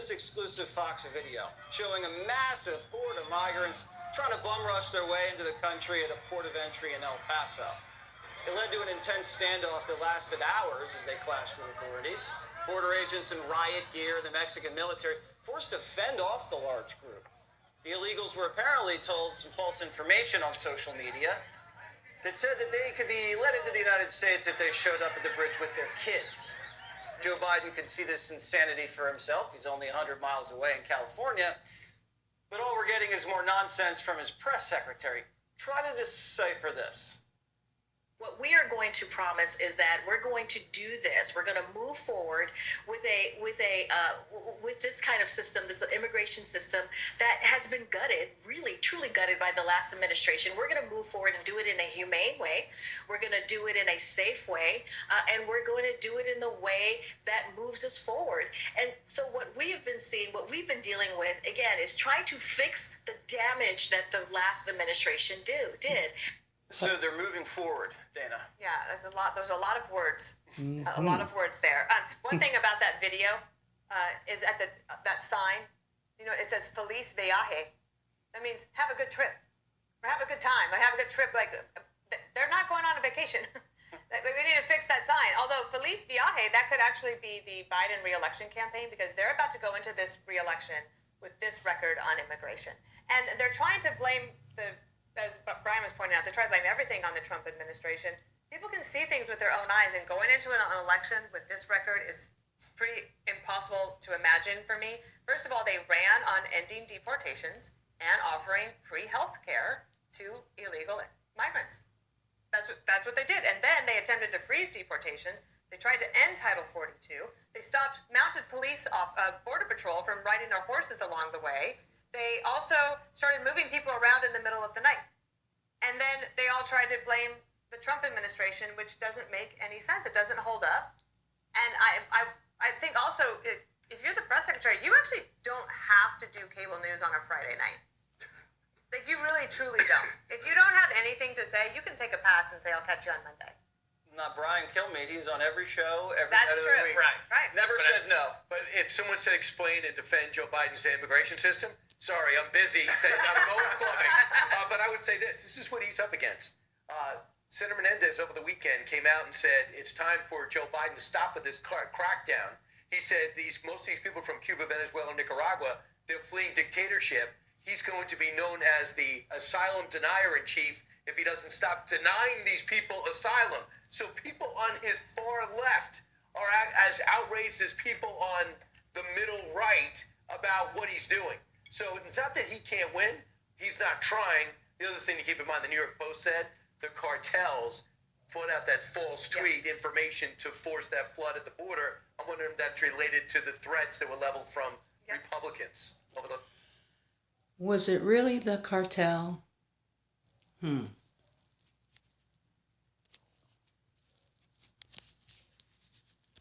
this exclusive Fox video showing a massive horde of migrants trying to bum rush their way into the country at a port of entry in El Paso. It led to an intense standoff that lasted hours as they clashed with authorities. Border agents in riot gear and the Mexican military forced to fend off the large group. The illegals were apparently told some false information on social media that said that they could be let into the United States if they showed up at the bridge with their kids. Joe Biden could see this insanity for himself. He's only 100 miles away in California. But all we're getting is more nonsense from his press secretary. Try to decipher this. What we are going to promise is that we're going to do this. We're going to move forward with this kind of system, this immigration system that has been gutted, really, truly gutted by the last administration. We're going to move forward and do it in a humane way. We're going to do it in a safe way, and we're going to do it in the way that moves us forward. And so what we have been seeing, what we've been dealing with, again, is trying to fix the damage that the last administration did. So they're moving forward, Dana. Yeah, there's a lot of words, a lot of words there. One thing about that video is at that sign, it says "Feliz Viaje." That means have a good trip, or have a good time, or have a good trip. Like they're not going on a vacation. We need to fix that sign. Although "Feliz Viaje," that could actually be the Biden re-election campaign, because they're about to go into this re-election with this record on immigration, and they're trying to blame as Brian was pointing out, they try to blame everything on the Trump administration. People can see things with their own eyes, and going into an election with this record is pretty impossible to imagine for me. First of all, they ran on ending deportations and offering free health care to illegal migrants. That's what they did. And then they attempted to freeze deportations. They tried to end Title 42. They stopped mounted police off Border Patrol from riding their horses along the way. They also started moving people around in the middle of the night. And then they all tried to blame the Trump administration, which doesn't make any sense. It doesn't hold up. And I think also, if you're the press secretary, you actually don't have to do cable news on a Friday night. Like, you really, truly don't. If you don't have anything to say, you can take a pass and say, I'll catch you on Monday. Not Brian Kilmeade. He's on every show, every That's night of true. the week. Right. Never said no. But if someone said explain and defend Joe Biden's immigration system, sorry, I'm busy. I'm going clubbing. But I would say this is what he's up against. Senator Menendez over the weekend came out and said it's time for Joe Biden to stop with this crackdown. He said most of these people from Cuba, Venezuela, and Nicaragua, they're fleeing dictatorship. He's going to be known as the asylum denier-in-chief if he doesn't stop denying these people asylum. So people on his far left are as outraged as people on the middle right about what he's doing. So it's not that he can't win. He's not trying. The other thing to keep in mind, the New York Post said, the cartels put out that false tweet information to force that flood at the border. I'm wondering if that's related to the threats that were leveled from Republicans. Was it really the cartel?